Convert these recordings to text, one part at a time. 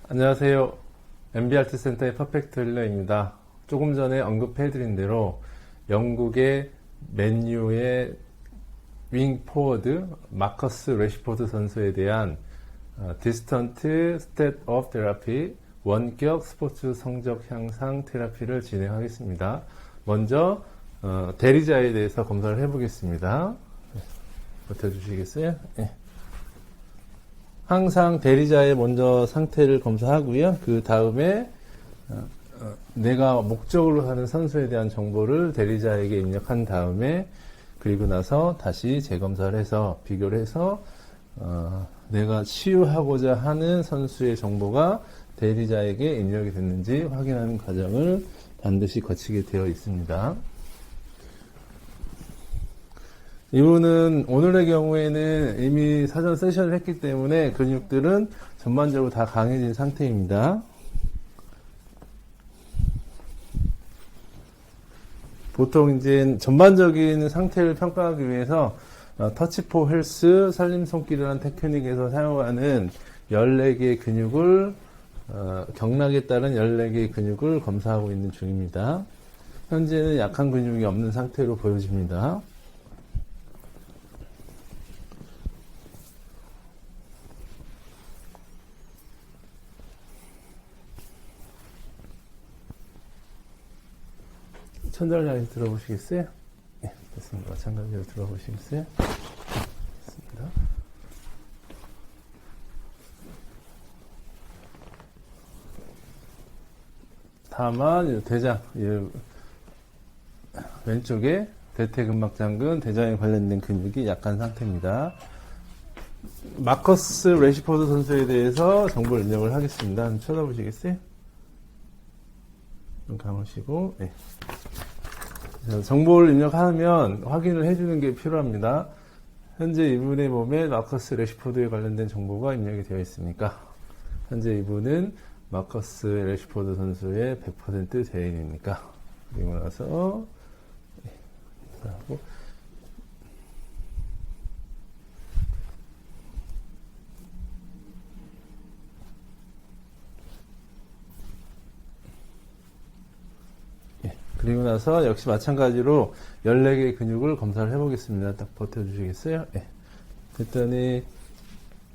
안녕하세요. MBRT 센터의 퍼펙트 힐러입니다. 조금 전에 언급해드린 대로 영국의 맨유의 윙 포워드 마커스 레시포드 선수에 대한 디스턴트 스탯 오브 테라피 원격 스포츠 성적 향상 테라피를 진행하겠습니다. 먼저 대리자에 대해서 검사를 해보겠습니다. 버텨주시겠어요? 네. 항상 대리자의 먼저 상태를 검사하고요. 그 다음에 내가 목적으로 하는 선수에 대한 정보를 대리자에게 입력한 다음에 그리고 나서 다시 재검사를 해서 비교를 해서 내가 치유하고자 하는 선수의 정보가 대리자에게 입력이 됐는지 확인하는 과정을 반드시 거치게 되어 있습니다. 이분은 오늘의 경우에는 이미 사전 세션을 했기 때문에 근육들은 전반적으로 다 강해진 상태입니다. 보통 이제 전반적인 상태를 평가하기 위해서 터치포 헬스 살림 손길이라는 테크닉에서 사용하는 14개의 근육을 경락에 따른 14개의 근육을 검사하고 있는 중입니다. 현재는 약한 근육이 없는 상태로 보여집니다. 천장을 향해서 들어보시겠어요? 네, 됐습니다. 마찬가지로 들어보시겠어요? 됐습니다. 다만 대장, 왼쪽에 대퇴근막장근, 대장에 관련된 근육이 약한 상태입니다. 마커스 레시포드 선수에 대해서 정보를 입력을 하겠습니다. 한번 쳐다보시겠어요? 좀 감으시고, 네. 정보를 입력하면 확인을 해주는 게 필요합니다. 현재 이분의 몸에 마커스 레시포드에 관련된 정보가 입력이 되어 있으니까 현재 이분은 마커스 레시포드 선수의 100% 대인이니까 그리고 나서 하고 그리고 나서 역시 마찬가지로 14개의 근육을 검사를 해보겠습니다. 딱 버텨주시겠어요? 네. 그랬더니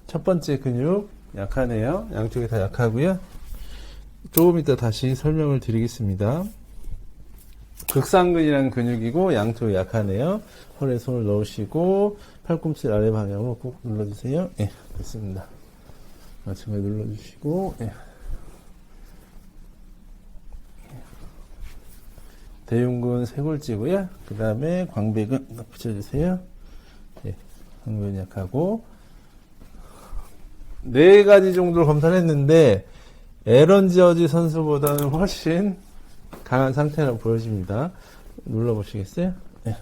첫 번째 근육 약하네요. 양쪽이 다 약하고요. 조금 이따 다시 설명을 드리겠습니다. 극상근이라는 근육이고 양쪽이 약하네요. 헐에 손을 넣으시고 팔꿈치 아래 방향으로 꾹 눌러주세요. 네, 됐습니다. 마찬가지로 눌러주시고 네. 대흉근 쇄골지고요. 그 다음에 광배근 붙여주세요. 네, 광배근 약하고 4가지 정도를 검사를 했는데 에런 저지 선수보다는 훨씬 강한 상태라고 보여집니다. 눌러보시겠어요? 네.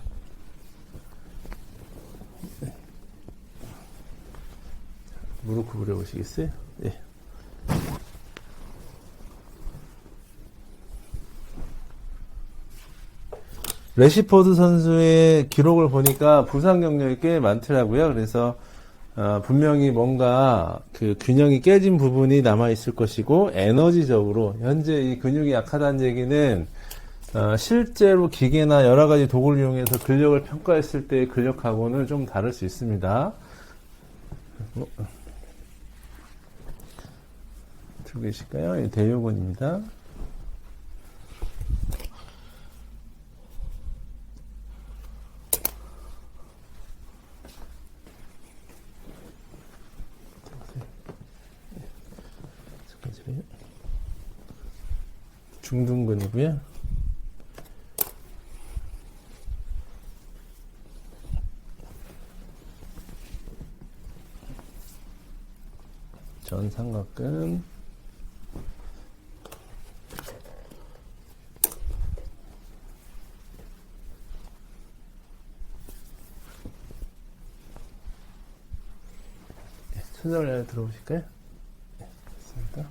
네. 무릎 구부려 보시겠어요? 네. 레시포드 선수의 기록을 보니까 부상 경력이 꽤 많더라고요. 그래서 분명히 뭔가 그 균형이 깨진 부분이 남아 있을 것이고 에너지적으로 현재 이 근육이 약하다는 얘기는 실제로 기계나 여러 가지 도구를 이용해서 근력을 평가했을 때의 근력하고는 좀 다를 수 있습니다. 들고 계실까요? 대요근입니다. 중둔근이고요. 전삼각근, 천장을 들어보실까요? 네, 됐습니다.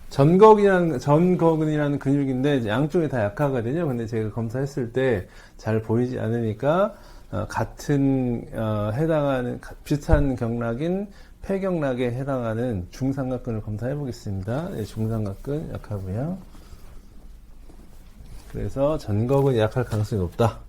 전거근이라는 근육인데 양쪽이 다 약하거든요. 근데 제가 검사했을 때 잘 보이지 않으니까 같은 해당하는 비슷한 경락인 폐경락에 해당하는 중삼각근을 검사해 보겠습니다. 네, 중삼각근 약하고요. 그래서 전거근이 약할 가능성이 높다.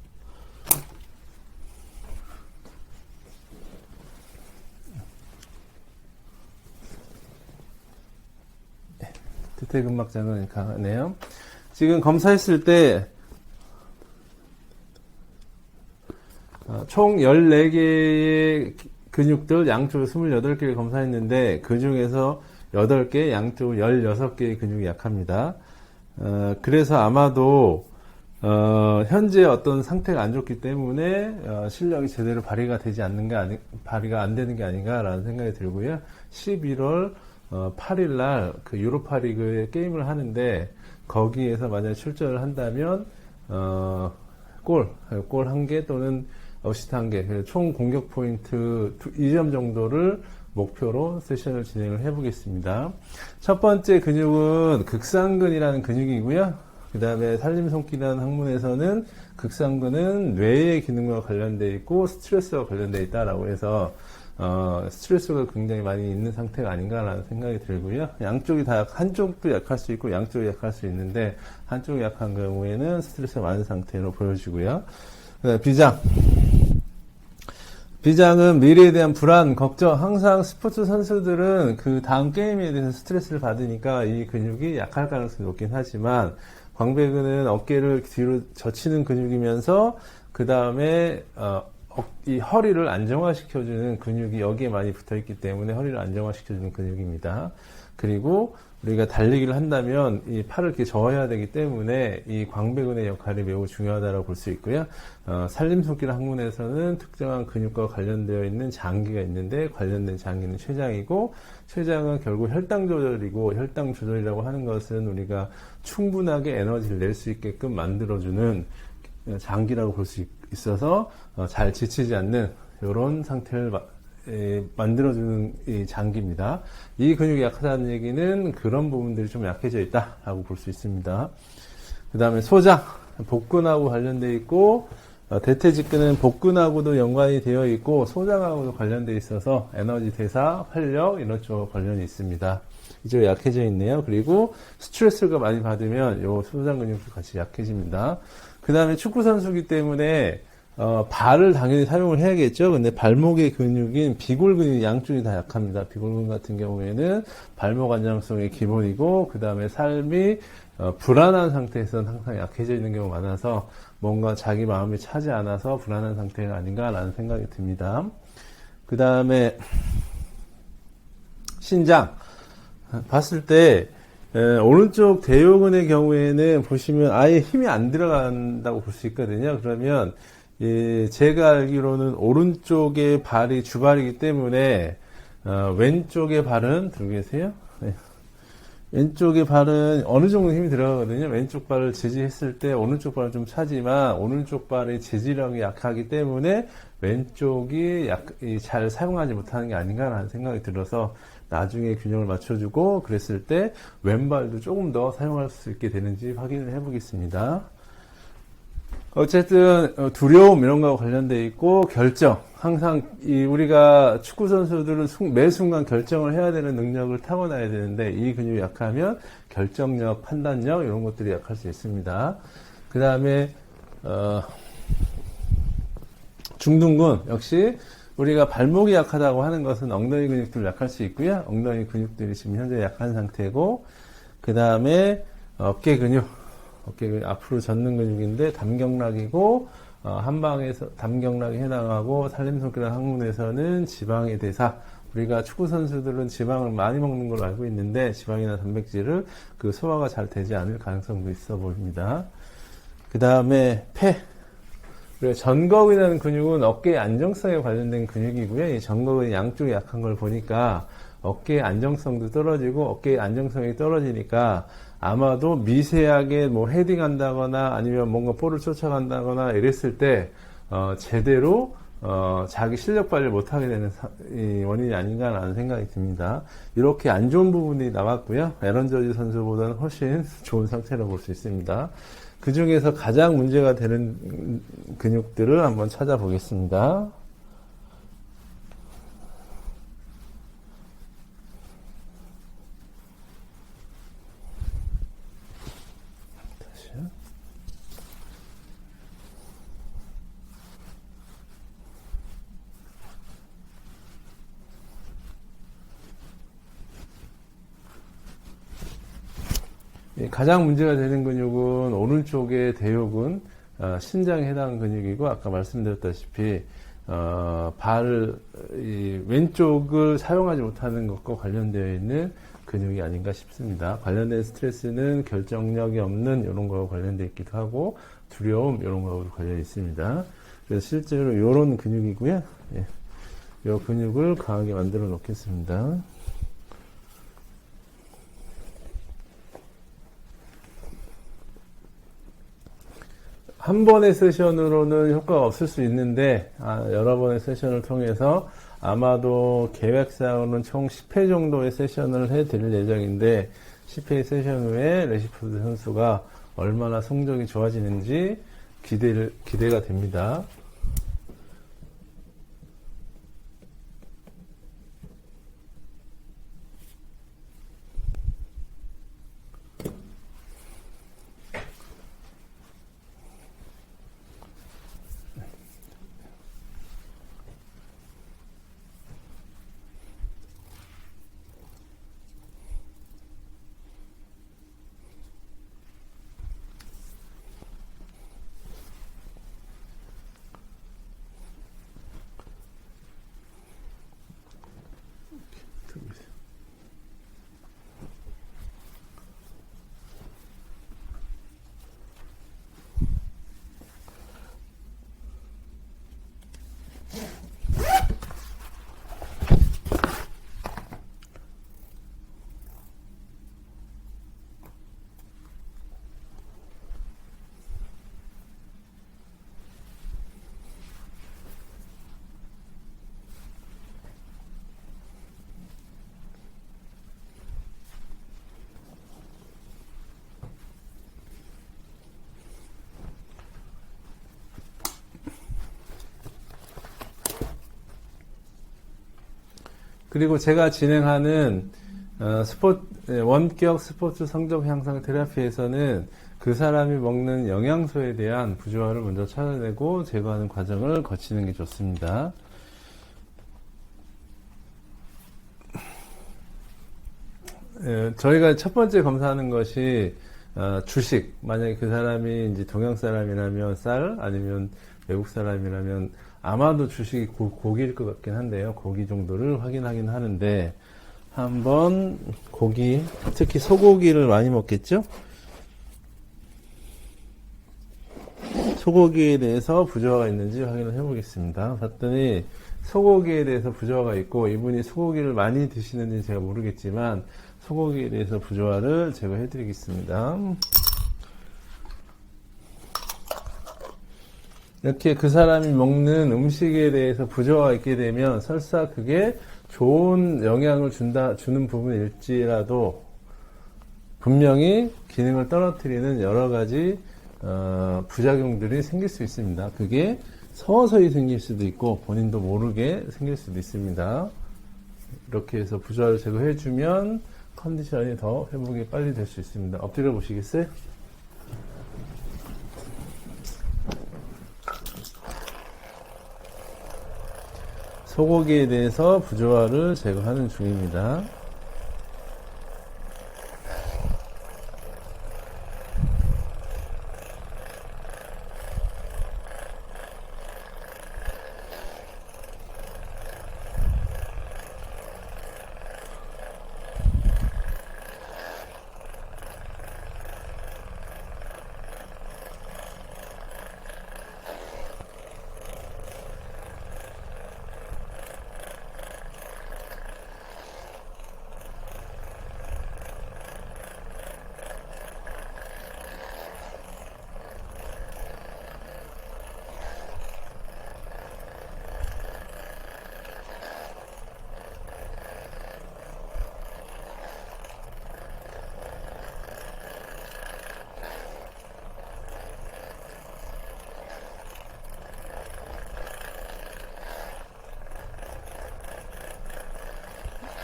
대퇴근막장은 강하네요. 지금 검사했을 때 총 14개의 근육들 양쪽으로 28개를 검사했는데 그 중에서 8개, 양쪽으로 16개의 근육이 약합니다. 그래서 아마도 현재 어떤 상태가 안 좋기 때문에 실력이 제대로 발휘가 되지 않는 게 발휘가 안 되는 게 아닌가라는 생각이 들고요. 11월 8일 날 그 유로파 리그의 게임을 하는데 거기에서 만약에 출전을 한다면 골 1개 또는 어시스트 1개, 총 공격 포인트 2점 정도를 목표로 세션을 진행을 해보겠습니다. 첫 번째 근육은 극상근이라는 근육이고요. 그 다음에 살림손길이라는 학문에서는 극상근은 뇌의 기능과 관련되어 있고 스트레스와 관련되어 있다라고 해서 스트레스가 굉장히 많이 있는 상태가 아닌가라는 생각이 들고요. 양쪽이 다 한쪽도 약할 수 있고 양쪽이 약할 수 있는데 한쪽이 약한 경우에는 스트레스가 많은 상태로 보여지고요. 비장. 비장은 미래에 대한 불안, 걱정, 항상 스포츠 선수들은 그 다음 게임에 대해서 스트레스를 받으니까 이 근육이 약할 가능성이 높긴 하지만 광배근은 어깨를 뒤로 젖히는 근육이면서 그 다음에 이 허리를 안정화시켜주는 근육이 여기에 많이 붙어있기 때문에 허리를 안정화시켜주는 근육입니다. 그리고 우리가 달리기를 한다면 이 팔을 이렇게 저어야 되기 때문에 이 광배근의 역할이 매우 중요하다고 볼 수 있고요. 살림손길 학문에서는 특정한 근육과 관련되어 있는 장기가 있는데 관련된 장기는 췌장이고 췌장은 결국 혈당 조절이고 혈당 조절이라고 하는 것은 우리가 충분하게 에너지를 낼 수 있게끔 만들어주는 장기라고 볼 수 있어서 잘 지치지 않는 이런 상태를 만들어주는 이 장기입니다. 이 근육이 약하다는 얘기는 그런 부분들이 좀 약해져 있다라고 볼 수 있습니다. 그 다음에 소장, 복근하고 관련되어 있고 대퇴직근은 복근하고도 연관이 되어 있고 소장하고도 관련되어 있어서 에너지 대사, 활력 이런 쪽 관련이 있습니다. 이쪽에 약해져 있네요. 그리고 스트레스가 많이 받으면 이 소장 근육도 같이 약해집니다. 그 다음에 축구 선수이기 때문에 발을 당연히 사용을 해야겠죠. 근데 발목의 근육인 비골 근육이 양쪽이 다 약합니다. 비골근 같은 경우에는 발목 안정성이 기본이고 그 다음에 삶이 불안한 상태에서는 항상 약해져 있는 경우가 많아서 뭔가 자기 마음이 차지 않아서 불안한 상태가 아닌가라는 생각이 듭니다. 그 다음에 신장 봤을 때 오른쪽 대요근의 경우에는 보시면 아예 힘이 안 들어간다고 볼 수 있거든요. 그러면 제가 알기로는 오른쪽의 발이 주발이기 때문에 왼쪽의 발은 들고 계세요? 네. 왼쪽의 발은 어느 정도 힘이 들어가거든요. 왼쪽 발을 제지했을 때 오른쪽 발은 좀 차지만 오른쪽 발의 제지력이 약하기 때문에 왼쪽이 잘 사용하지 못하는 게 아닌가라는 생각이 들어서 나중에 균형을 맞춰주고 그랬을 때 왼발도 조금 더 사용할 수 있게 되는지 확인을 해보겠습니다. 어쨌든 두려움 이런 거와 관련되어 있고 결정, 항상 우리가 축구 선수들은 매 순간 결정을 해야 되는 능력을 타고나야 되는데 이 근육이 약하면 결정력, 판단력 이런 것들이 약할 수 있습니다. 그 다음에 중둔근 역시 우리가 발목이 약하다고 하는 것은 엉덩이 근육들 약할 수 있고요. 엉덩이 근육들이 지금 현재 약한 상태고 그 다음에 어깨 근육 앞으로 젖는 근육인데 담경락이고 한방에서 담경락에 해당하고 살림손길이라는 학문에서는 지방의 대사. 우리가 축구 선수들은 지방을 많이 먹는 걸로 알고 있는데 지방이나 단백질을 그 소화가 잘 되지 않을 가능성도 있어 보입니다. 그 다음에 폐. 그리고 전거근이라는 근육은 어깨의 안정성에 관련된 근육이고요. 이 전거근이 양쪽이 약한 걸 보니까 어깨의 안정성도 떨어지고 어깨의 안정성이 떨어지니까 아마도 미세하게 뭐 헤딩한다거나 아니면 뭔가 볼을 쫓아간다거나 이랬을 때 제대로 자기 실력 발휘를 못하게 되는 원인이 아닌가라는 생각이 듭니다. 이렇게 안 좋은 부분이 나왔고요. 에런 저지 선수보다는 훨씬 좋은 상태로 볼 수 있습니다. 그 중에서 가장 문제가 되는 근육들을 한번 찾아보겠습니다. 주세요. 가장 문제가 되는 근육은 오른쪽의 대요근, 신장에 해당하는 근육이고, 아까 말씀드렸다시피 왼쪽을 사용하지 못하는 것과 관련되어 있는 근육이 아닌가 싶습니다. 관련된 스트레스는 결정력이 없는 이런 거와 관련되어 있기도 하고, 두려움 이런 거하고 관련이 있습니다. 그래서 실제로 이런 근육이고요. 이 근육을 강하게 만들어 놓겠습니다. 한 번의 세션으로는 효과가 없을 수 있는데 여러 번의 세션을 통해서 아마도 계획상으로는 총 10회 정도의 세션을 해드릴 예정인데 10회 세션 후에 레시포드 선수가 얼마나 성적이 좋아지는지 기대가 됩니다. 그리고 제가 진행하는 원격 스포츠 성적 향상 테라피에서는 그 사람이 먹는 영양소에 대한 부조화를 먼저 찾아내고 제거하는 과정을 거치는 게 좋습니다. 저희가 첫 번째 검사하는 것이 주식. 만약에 그 사람이 이제 동양 사람이라면 쌀, 아니면 외국 사람이라면 아마도 주식이 고기일 것 같긴 한데요. 고기 정도를 확인하긴 하는데 한번 고기, 특히 소고기를 많이 먹겠죠? 소고기에 대해서 부조화가 있는지 확인을 해보겠습니다. 봤더니 소고기에 대해서 부조화가 있고 이분이 소고기를 많이 드시는지 제가 모르겠지만 소고기에 대해서 부조화를 제거해 드리겠습니다. 이렇게 그 사람이 먹는 음식에 대해서 부조화가 있게 되면 설사 그게 좋은 영향을 주는 부분일지라도 분명히 기능을 떨어뜨리는 여러 가지 부작용들이 생길 수 있습니다. 그게 서서히 생길 수도 있고 본인도 모르게 생길 수도 있습니다. 이렇게 해서 부조화를 제거해주면 컨디션이 더 회복이 빨리 될 수 있습니다. 엎드려 보시겠어요? 소고기에 대해서 부조화를 제거하는 중입니다.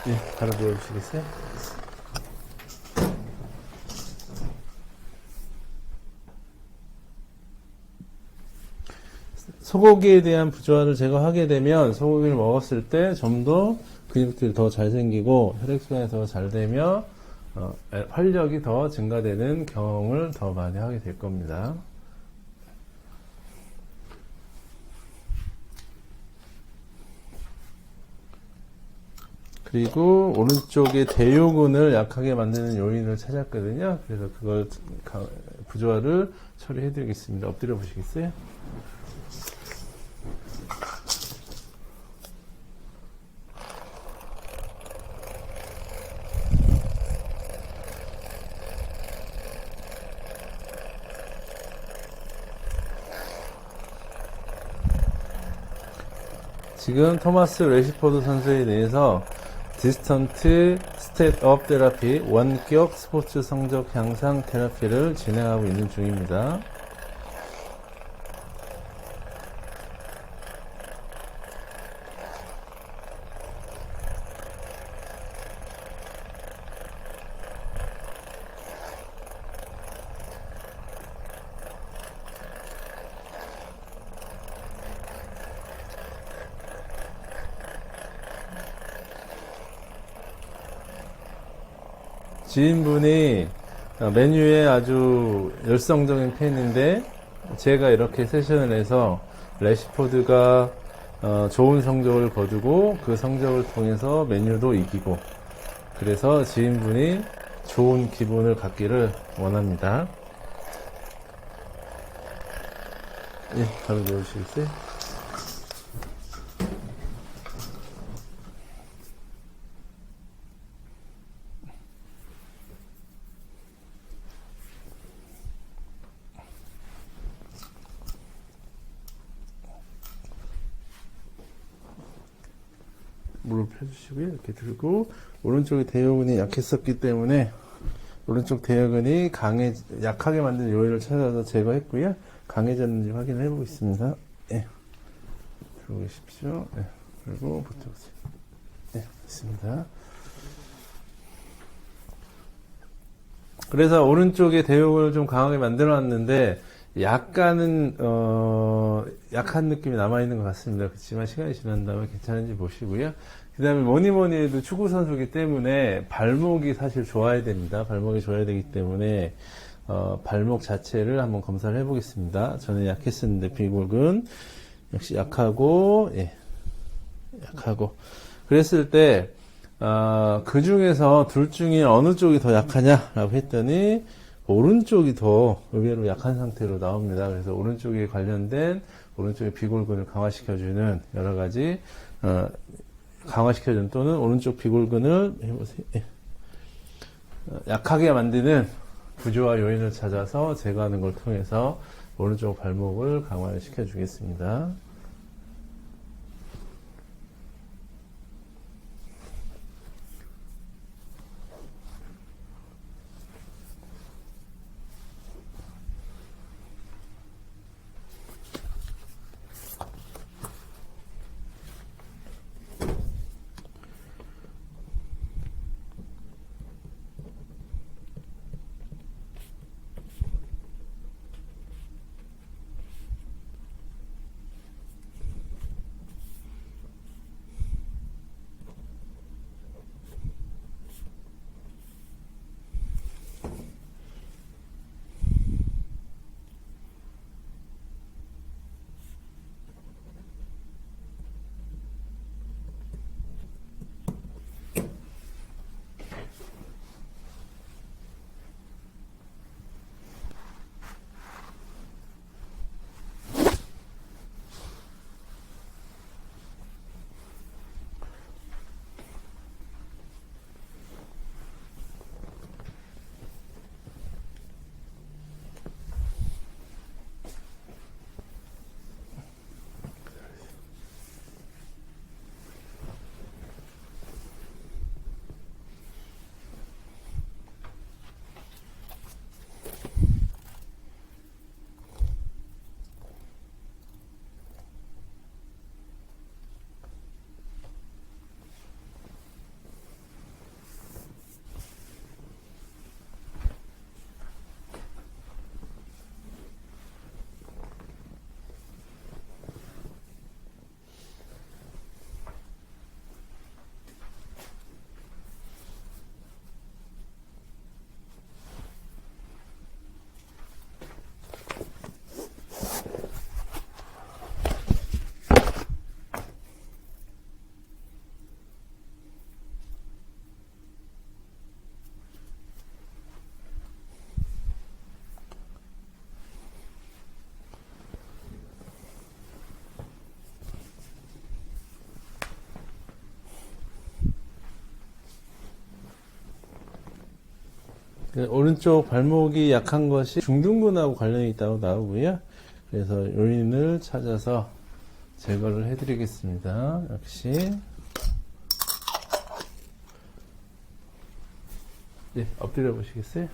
예, 바로 보여주시겠어요? 소고기에 대한 부조화를 제거하게 되면 소고기를 먹었을 때 좀 더 근육들이 더 잘 생기고 혈액순환이 더 잘 되며 활력이 더 증가되는 경험을 더 많이 하게 될 겁니다. 그리고 오른쪽에 대요근을 약하게 만드는 요인을 찾았거든요. 그래서 그걸 부조화를 처리해 드리겠습니다. 엎드려 보시겠어요? 지금 토마스 레시포드 선수에 대해서 디스턴트 스텝업 테라피, 원격 스포츠 성적 향상 테라피를 진행하고 있는 중입니다. 지인분이 메뉴에 아주 열성적인 팬인데 제가 이렇게 세션을 해서 레시포드가 좋은 성적을 거두고 그 성적을 통해서 메뉴도 이기고 그래서 지인분이 좋은 기분을 갖기를 원합니다. 예, 바로 넣으시겠어요? 물을 펴주시고요. 이렇게 들고 오른쪽에 대요근이 약했었기 때문에 오른쪽 대요근이 약하게 만든 요인을 찾아서 제거했고요. 강해졌는지 확인을 해보겠습니다. 예. 들고 계십시오. 예. 그리고 붙여보세요. 예, 됐습니다. 그래서 오른쪽에 대요근을 좀 강하게 만들어 놨는데 약간은 약한 느낌이 남아있는 것 같습니다. 그렇지만 시간이 지난 다음에 괜찮은지 보시고요. 그 다음에 뭐니 해도 축구선수이기 때문에 발목이 사실 좋아야 됩니다. 발목이 좋아야 되기 때문에 발목 자체를 한번 검사를 해보겠습니다. 저는 약했었는데 비골근 역시 약하고 약하고 그랬을 때 그 중에서 둘 중에 어느 쪽이 더 약하냐라고 했더니 오른쪽이 더 의외로 약한 상태로 나옵니다. 그래서 오른쪽에 관련된 오른쪽의 비골근을 강화시켜주는 여러 가지 강화시켜주는 또는 오른쪽 비골근을 해보세요. 약하게 만드는 부조화 요인을 찾아서 제거하는 걸 통해서 오른쪽 발목을 강화시켜 주겠습니다. 오른쪽 발목이 약한 것이 중둔근하고 관련이 있다고 나오고요. 그래서 요인을 찾아서 제거를 해드리겠습니다. 역시 엎드려 보시겠어요?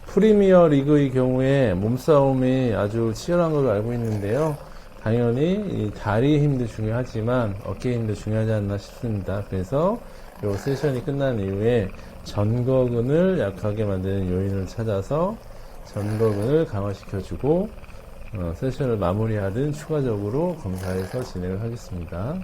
프리미어 리그의 경우에 몸싸움이 아주 치열한 걸로 알고 있는데요. 당연히 이 다리 힘도 중요하지만 어깨 힘도 중요하지 않나 싶습니다. 그래서 이 세션이 끝난 이후에 전거근을 약하게 만드는 요인을 찾아서 전거근을 강화시켜주고 세션을 마무리하든 추가적으로 검사해서 진행을 하겠습니다.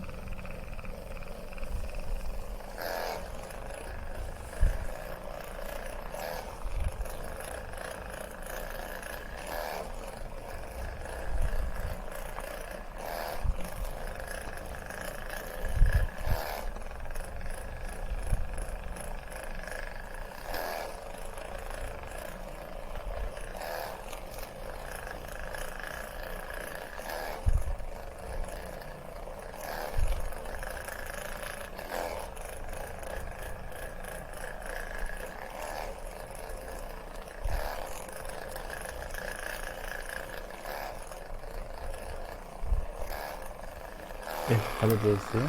네, 바로 보여주세요.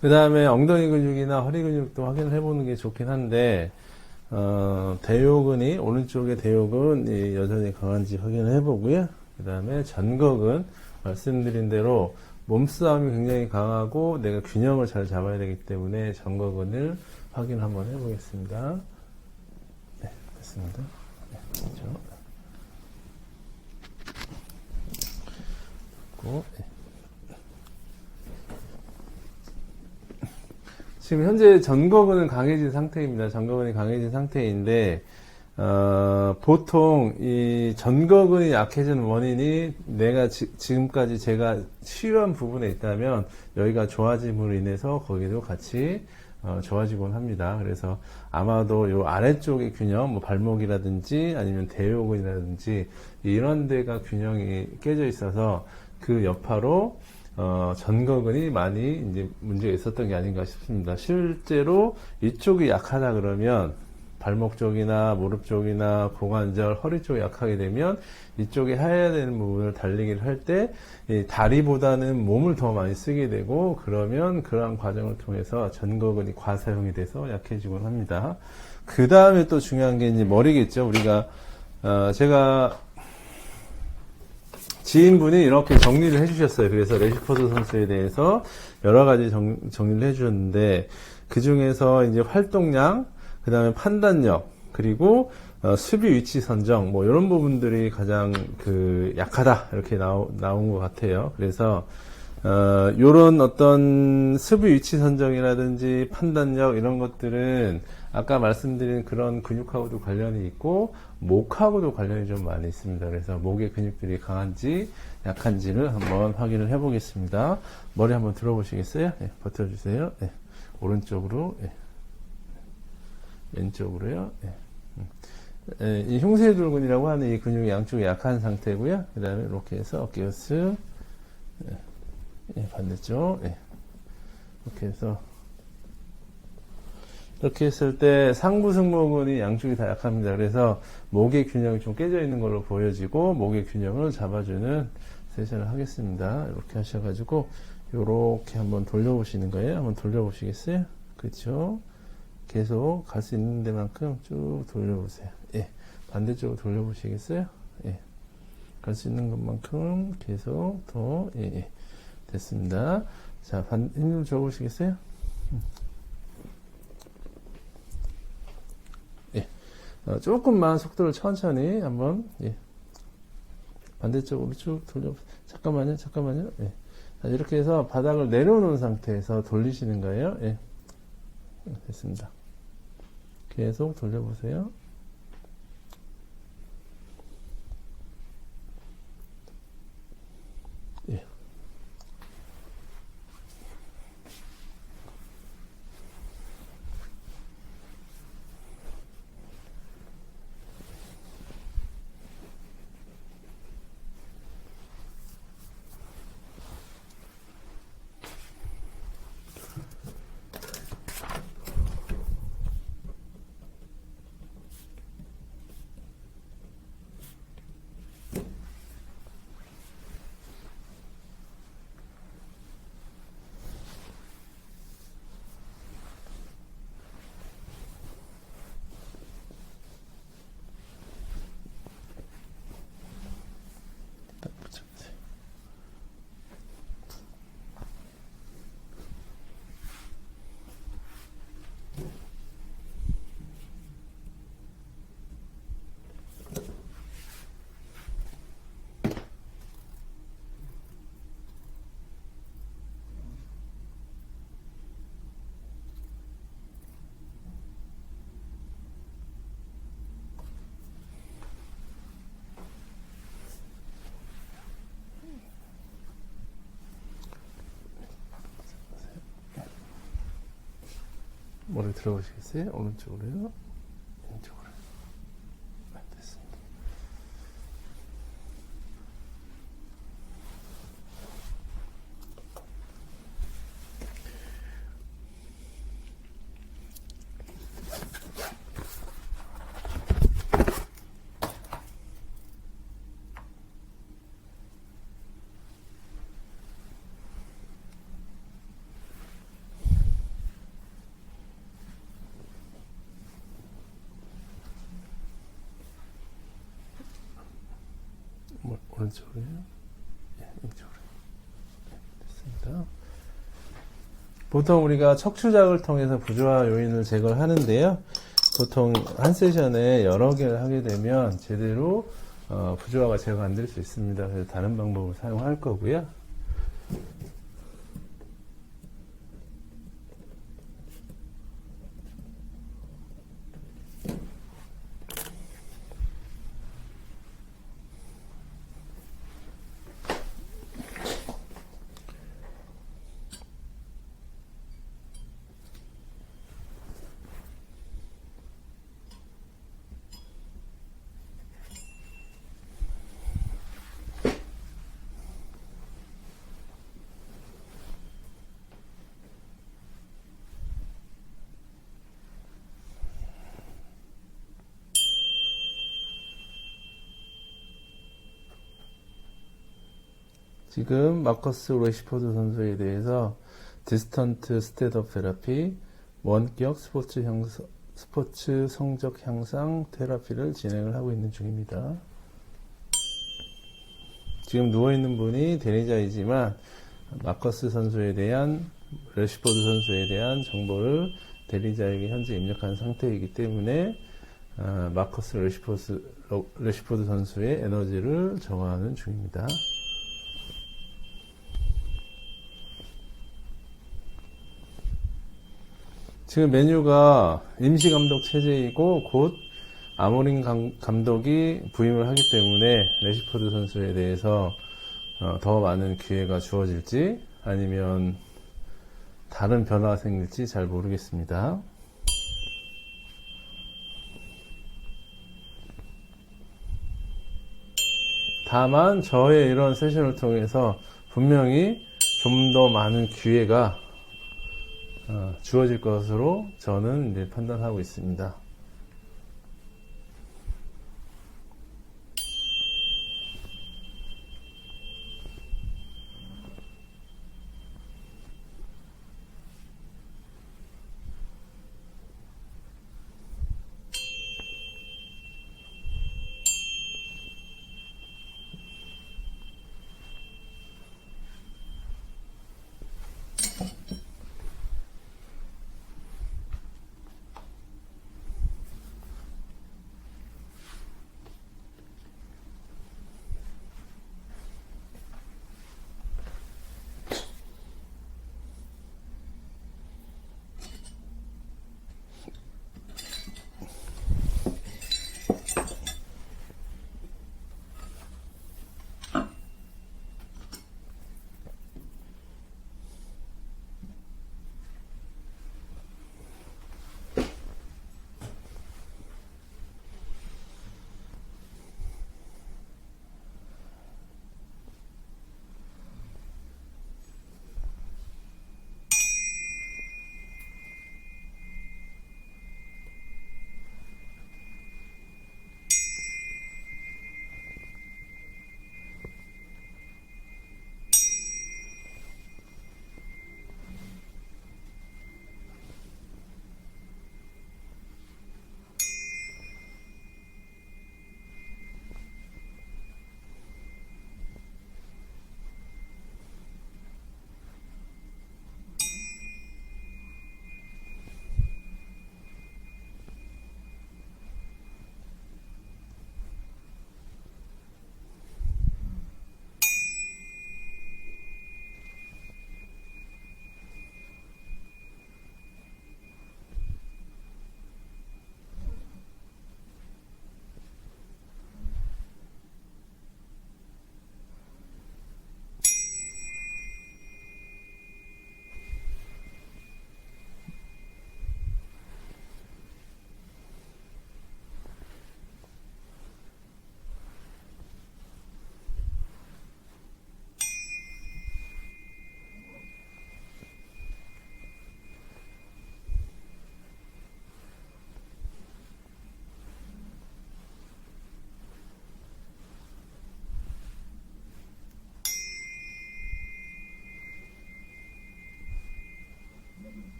그 다음에 엉덩이 근육이나 허리 근육도 확인을 해보는 게 좋긴 한데, 대요근이, 오른쪽의 대요근 여전히 강한지 확인을 해보고요. 그 다음에 전거근, 말씀드린 대로 몸싸움이 굉장히 강하고 내가 균형을 잘 잡아야 되기 때문에 전거근을 확인 한번 해보겠습니다. 네, 됐습니다. 네, 그렇죠. 네. 지금 현재 전거근은 강해진 상태입니다. 전거근이 강해진 상태인데, 보통 이 전거근이 약해지는 원인이 내가 지금까지 제가 치유한 부분에 있다면 여기가 좋아짐으로 인해서 거기도 같이 좋아지곤 합니다. 그래서 아마도 요 아래쪽의 균형, 뭐 발목이라든지 아니면 대요근이라든지 이런 데가 균형이 깨져 있어서 그 여파로 전거근이 많이 이제 문제가 있었던 게 아닌가 싶습니다. 실제로 이쪽이 약하다 그러면 발목 쪽이나 무릎 쪽이나 고관절, 허리 쪽이 약하게 되면 이쪽에 해야 되는 부분을 달리기를 할 때 다리보다는 몸을 더 많이 쓰게 되고 그러면 그러한 과정을 통해서 전거근이 과사용이 돼서 약해지곤 합니다. 그 다음에 또 중요한 게 이제 머리겠죠. 우리가 제가 지인분이 이렇게 정리를 해주셨어요. 그래서 레시포드 선수에 대해서 여러 가지 정리를 해주셨는데 그 중에서 이제 활동량, 그 다음에 판단력, 그리고 수비 위치 선정, 뭐 이런 부분들이 가장 약하다 이렇게 나온 것 같아요. 그래서 요런 어떤 수비 위치 선정이라든지 판단력 이런 것들은 아까 말씀드린 그런 근육하고도 관련이 있고 목하고도 관련이 좀 많이 있습니다. 그래서 목의 근육들이 강한지 약한지를 한번 확인을 해 보겠습니다. 머리 한번 들어보시겠어요? 네, 버텨주세요. 네, 오른쪽으로, 네. 왼쪽으로요. 네. 이 흉쇄돌근이라고 하는 이 근육이 양쪽이 약한 상태고요. 그 다음에 이렇게 해서 어깨어스, 반대쪽, 이렇게 해서 이렇게 했을 때 상부 승모근이 양쪽이 다 약합니다. 그래서 목의 균형이 좀 깨져 있는 걸로 보여지고 목의 균형을 잡아주는 세션을 하겠습니다. 이렇게 하셔가지고 이렇게 한번 돌려보시는 거예요. 한번 돌려보시겠어요? 그렇죠? 계속 갈 수 있는 데만큼 쭉 돌려보세요. 반대쪽으로 돌려보시겠어요? 갈 수 있는 것만큼 계속 더 됐습니다. 자, 힘을 줘보시겠어요? 조금만 속도를 천천히 한번 반대쪽으로 쭉 돌려보세요. 잠깐만요. 자, 이렇게 해서 바닥을 내려놓은 상태에서 돌리시는 거예요. 됐습니다. 계속 돌려보세요. 머리 들어보시겠어요? 오른쪽으로요. 왼쪽으로. 됐습니다. 오른쪽으로요. 왼쪽으로. 됐습니다. 보통 우리가 척추작을 통해서 부조화 요인을 제거를 하는데요. 보통 한 세션에 여러 개를 하게 되면 제대로 부조화가 제거 안 될 수 있습니다. 그래서 다른 방법을 사용할 거고요. 지금 마커스 레시포드 선수에 대해서 디스턴트 스테이트 테라피, 원격 스포츠 성적 향상 테라피를 진행을 하고 있는 중입니다. 지금 누워있는 분이 데니자이지만 마커스 선수에 대한 레시포드 선수에 대한 정보를 데니자에게 현재 입력한 상태이기 때문에 마커스 레시포드 선수의 에너지를 정화하는 중입니다. 지금 메뉴가 임시감독 체제이고 곧 아모린 감독이 부임을 하기 때문에 레시포드 선수에 대해서 더 많은 기회가 주어질지 아니면 다른 변화가 생길지 잘 모르겠습니다. 다만 저의 이런 세션을 통해서 분명히 좀 더 많은 기회가 주어질 것으로 저는 이제 판단하고 있습니다.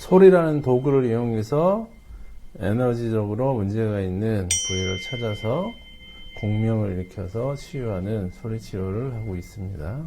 소리라는 도구를 이용해서 에너지적으로 문제가 있는 부위를 찾아서 공명을 일으켜서 치유하는 소리 치료를 하고 있습니다.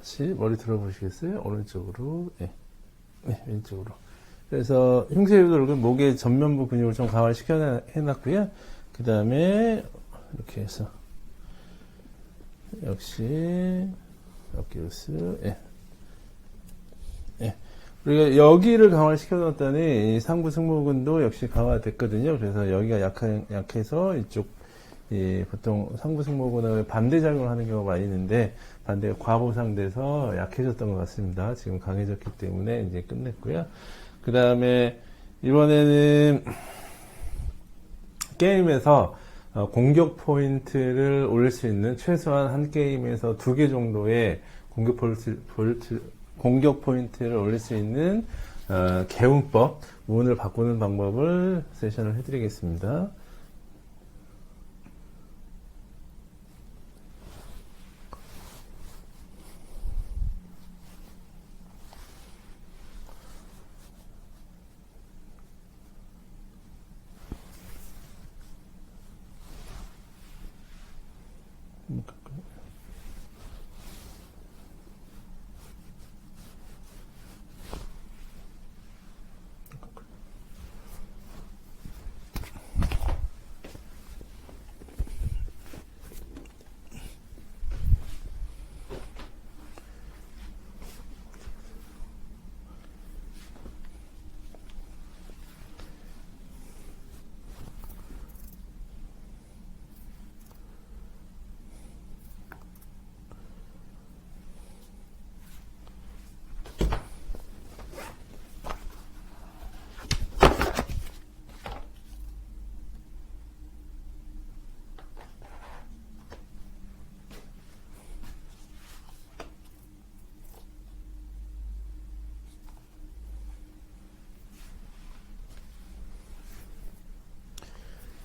같이 머리 들어보시겠어요? 오른쪽으로, 네, 네, 왼쪽으로. 그래서 흉쇄유돌근 목의 전면부 근육을 좀 강화시켜 해놨고요. 그 다음에 이렇게 해서 역시 어깨우스, 예, 예. 우리가 여기를 강화시켜 놨더니 이 상부 승모근도 역시 강화됐거든요. 그래서 여기가 약해서 이쪽 보통 상부 승모근을 반대 작용을 하는 경우가 많이 있는데 반대가 과보상돼서 약해졌던 것 같습니다. 지금 강해졌기 때문에 이제 끝냈고요. 그 다음에 이번에는 게임에서 공격 포인트를 올릴 수 있는 최소한 한 게임에서 2개 정도의 공격 포인트를 올릴 수 있는 개운법, 운을 바꾸는 방법을 세션을 해드리겠습니다.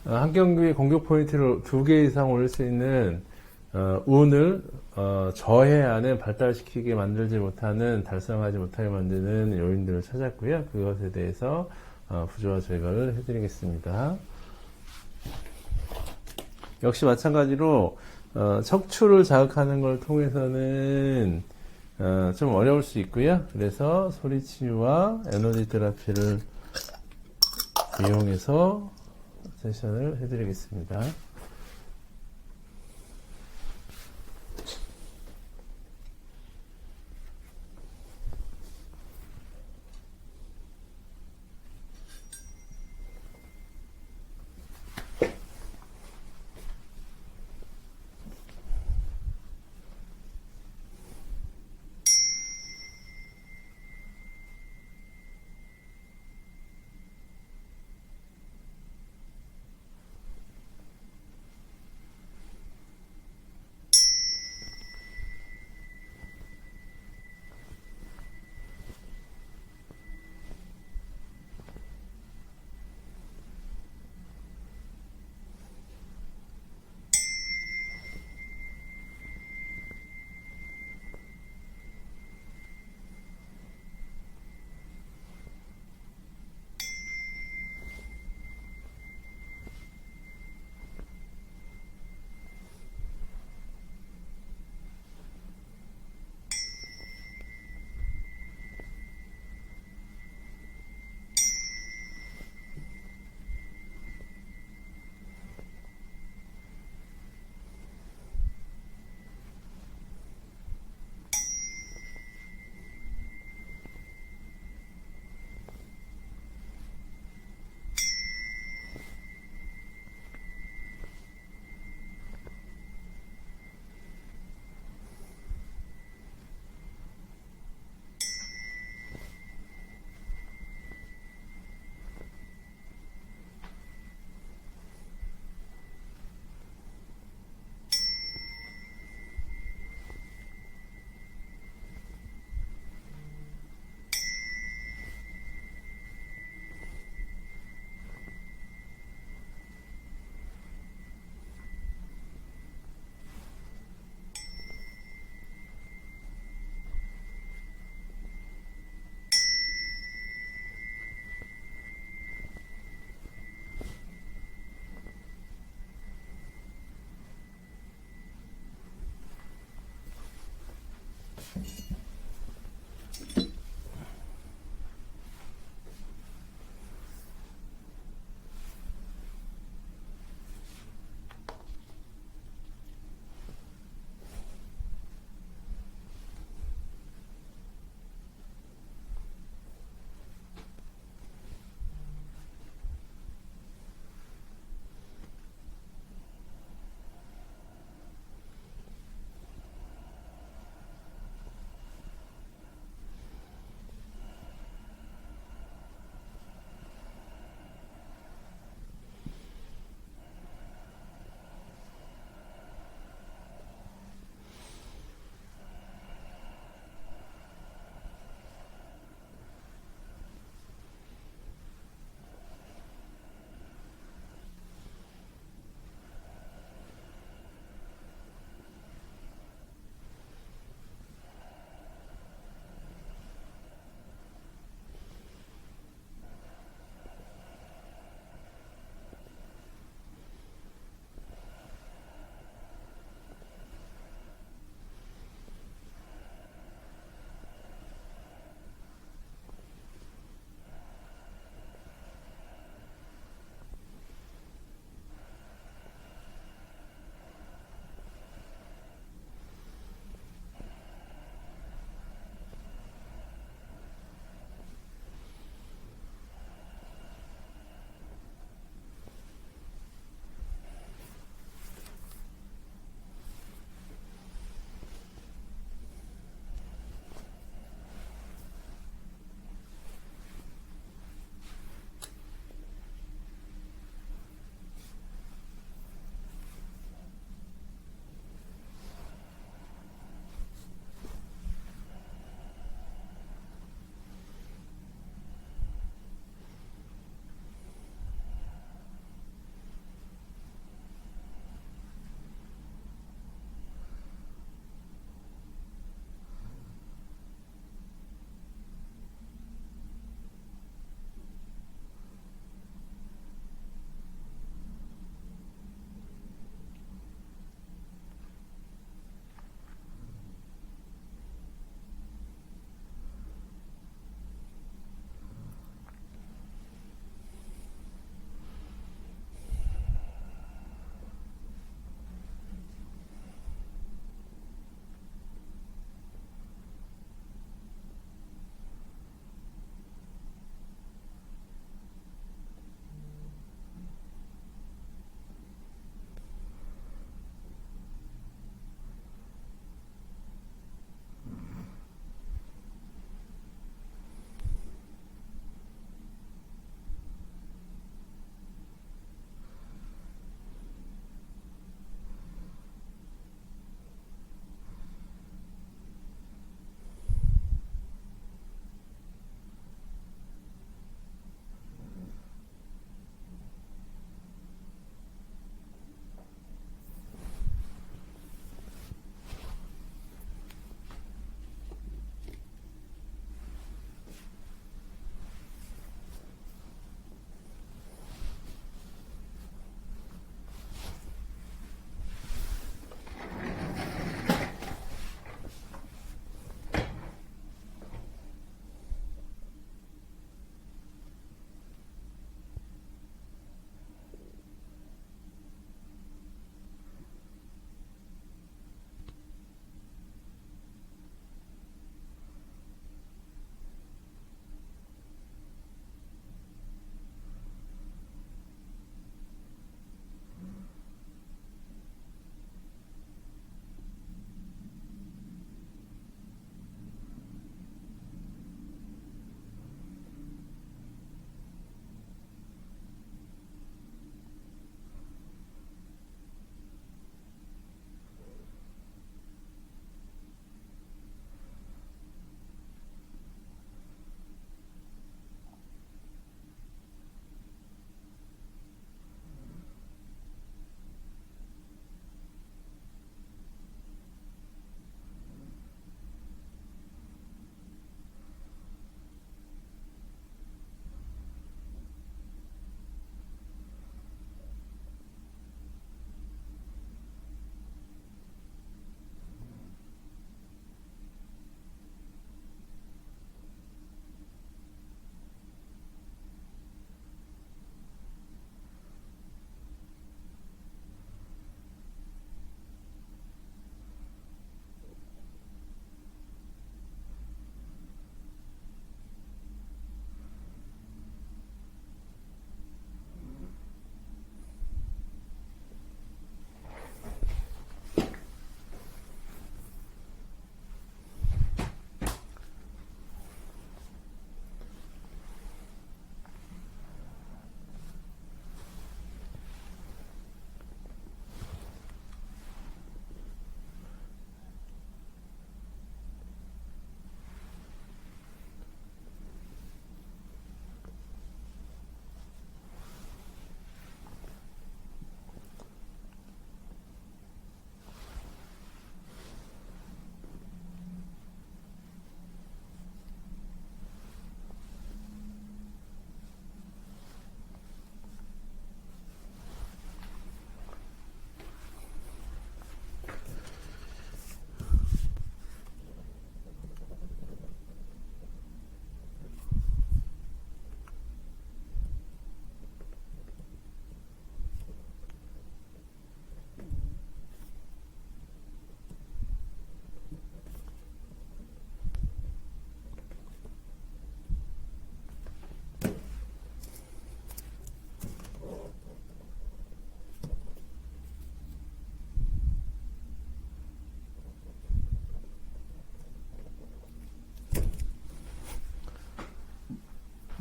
한 경기에 공격 포인트를 2개 이상 올릴 수 있는 운을 저해 안에 발달시키게 만들지 못하는, 달성하지 못하게 만드는 요인들을 찾았고요. 그것에 대해서 부조화 제거를 해드리겠습니다. 역시 마찬가지로 척추를 자극하는 걸 통해서는 좀 어려울 수 있고요. 그래서 소리치유와 에너지 테라피를 이용해서 세션을 해드리겠습니다.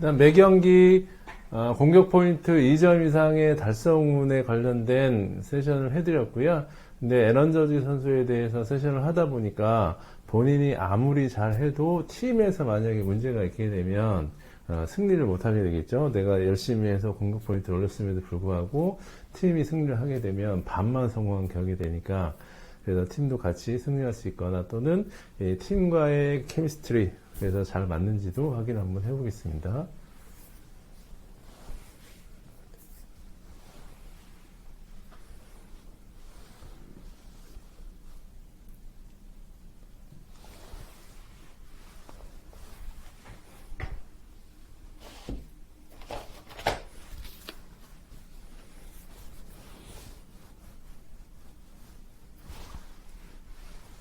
일단 매경기 공격 포인트 2점 이상의 달성운에 관련된 세션을 해드렸고요. 근데 에런 저지 선수에 대해서 세션을 하다 보니까 본인이 아무리 잘해도 팀에서 만약에 문제가 있게 되면 승리를 못하게 되겠죠. 내가 열심히 해서 공격 포인트를 올렸음에도 불구하고 팀이 승리를 하게 되면 반만 성공한 격이 되니까, 그래서 팀도 같이 승리할 수 있거나 또는 팀과의 케미스트리, 그래서 잘 맞는지도 확인 한번 해보겠습니다.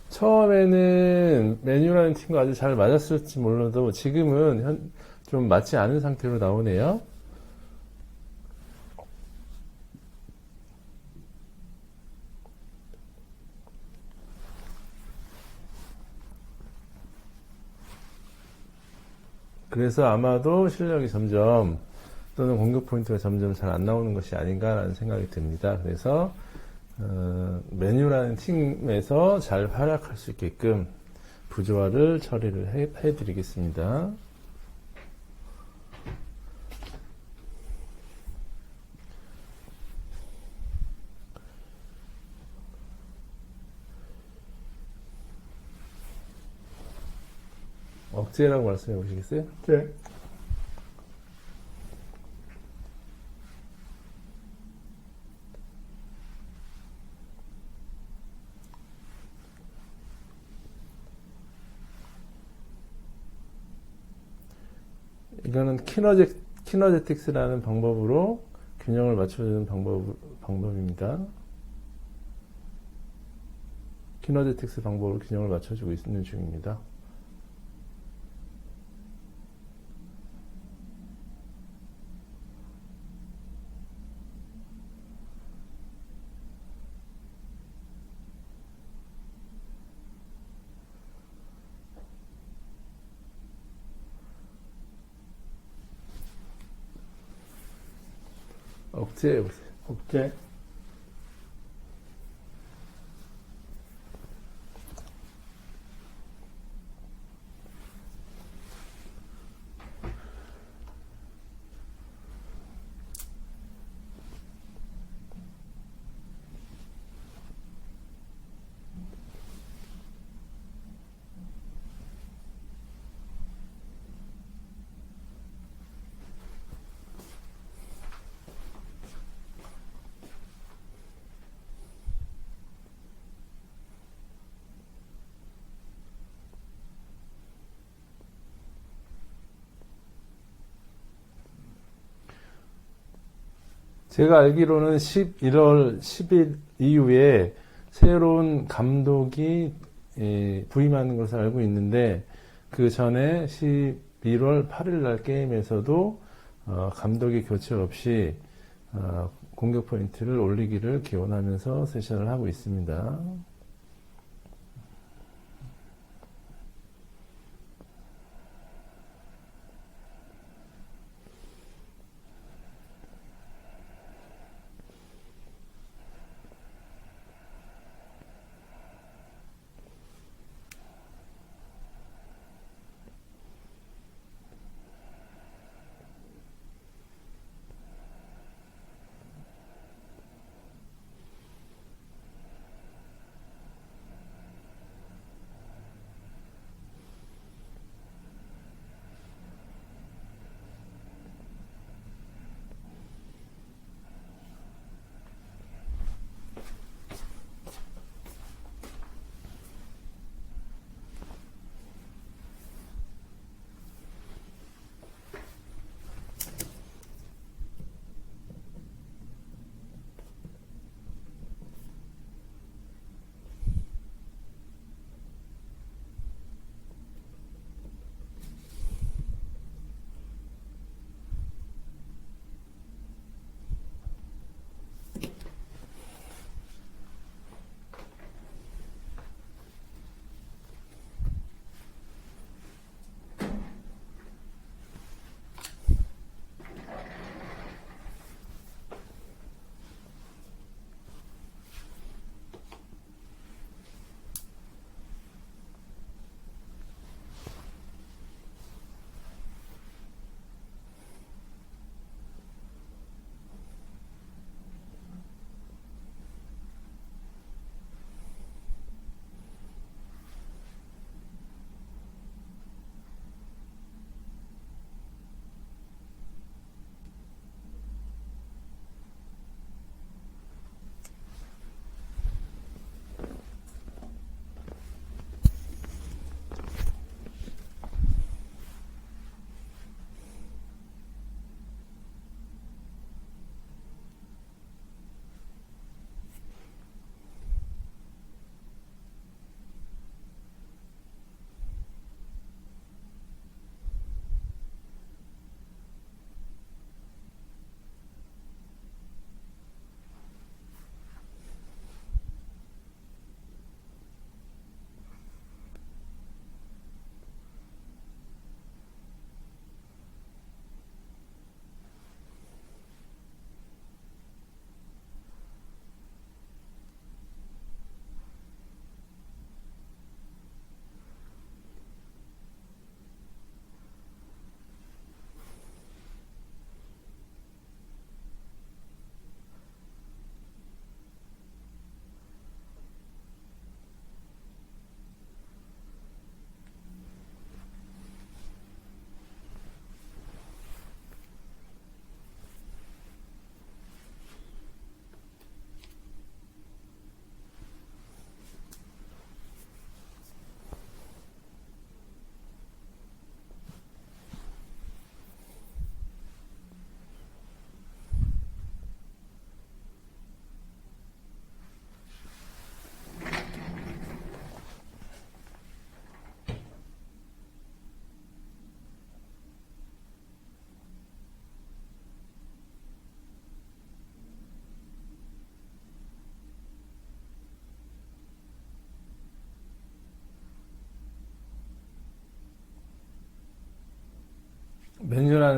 처음에는 맨유라는 팀과 아주 잘 맞았을지 몰라도 지금은 좀 맞지 않은 상태로 나오네요. 그래서 아마도 실력이 점점 또는 공격 포인트가 점점 잘 안 나오는 것이 아닌가라는 생각이 듭니다. 그래서 맨유라는 팀에서 잘 활약할 수 있게끔 부조화를 처리를 해드리겠습니다. 억제라고 말씀해 보시겠어요? 네. 이거는 키너제틱스라는 방법으로 균형을 맞춰주는 방법입니다. 키너제틱스 방법으로 균형을 맞춰주고 있는 중입니다. 억제해보세요. 억제. 제가 알기로는 11월 10일 이후에 새로운 감독이 부임하는 것을 알고 있는데, 그 전에 11월 8일 날 게임에서도 감독의 교체 없이 공격 포인트를 올리기를 기원하면서 세션을 하고 있습니다.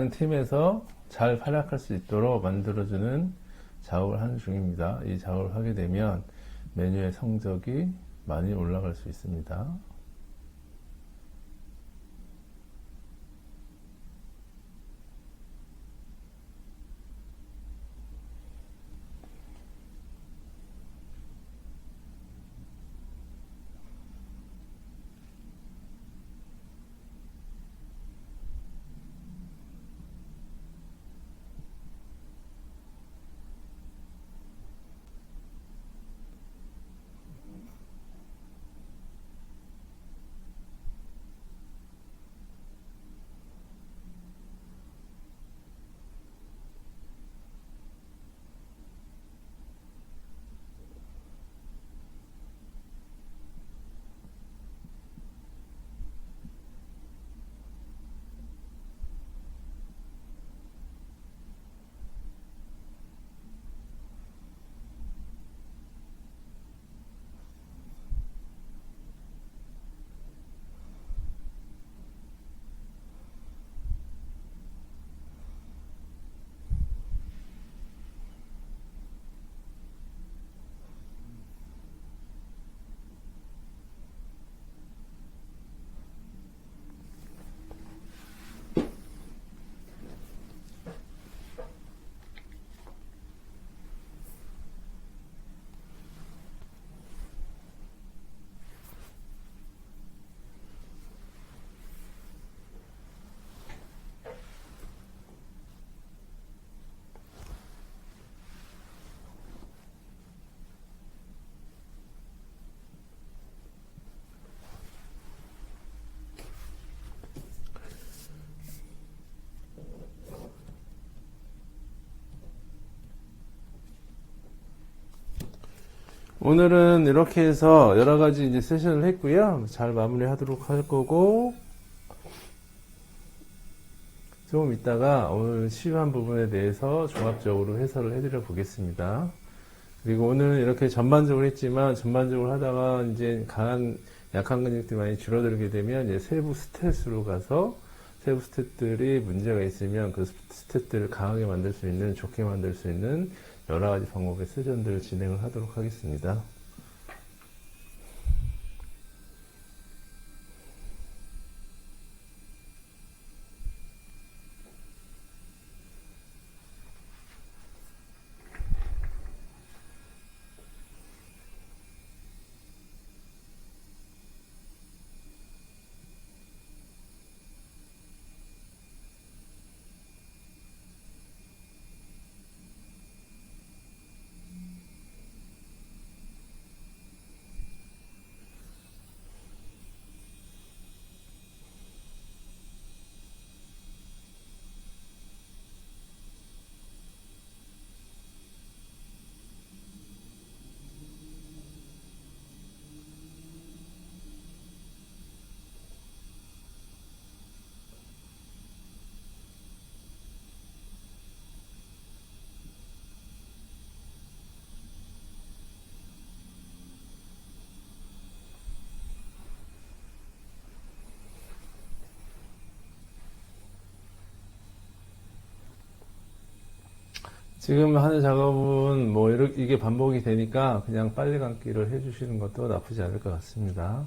일하는 팀에서 잘 활약할 수 있도록 만들어주는 작업을 하는 중입니다. 이 작업을 하게 되면 메뉴의 성적이 많이 올라갈 수 있습니다. 오늘은 이렇게 해서 여러 가지 이제 세션을 했고요. 잘 마무리하도록 할 거고, 조금 이따가 오늘 시유한 부분에 대해서 종합적으로 해설을 해드려 보겠습니다. 그리고 오늘 이렇게 전반적으로 했지만, 전반적으로 하다가 이제 약한 근육들이 많이 줄어들게 되면 이제 세부 스탯으로 가서 세부 스탯들이 문제가 있으면 그 스탯들을 강하게 만들 수 있는, 좋게 만들 수 있는 여러 가지 방법의 세션들을 진행을 하도록 하겠습니다. 지금 하는 작업은 뭐 이게 반복이 되니까 그냥 빨리 감기를 해주시는 것도 나쁘지 않을 것 같습니다.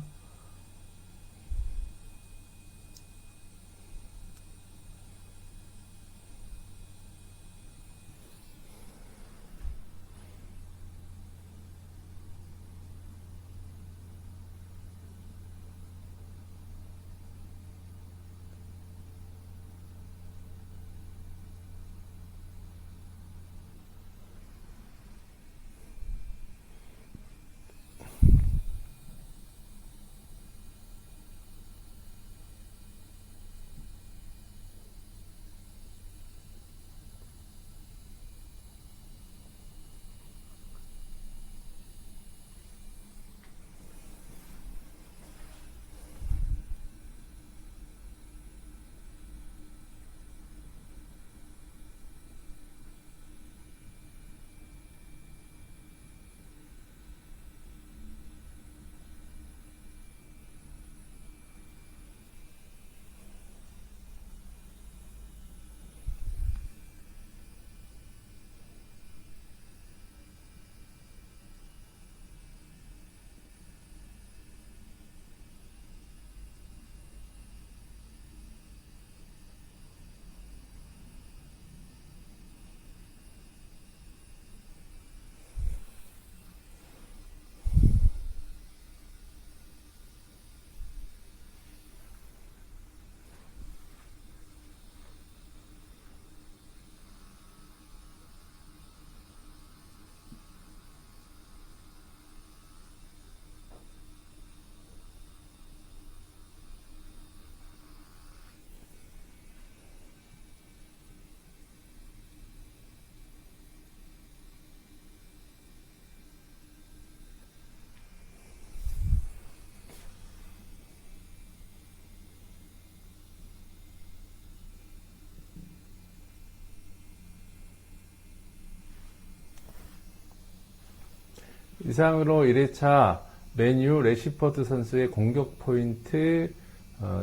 이상으로 1회차 맨유 레시퍼드 선수의 공격 포인트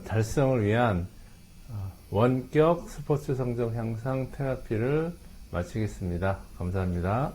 달성을 위한 원격 스포츠 성적 향상 테라피를 마치겠습니다. 감사합니다.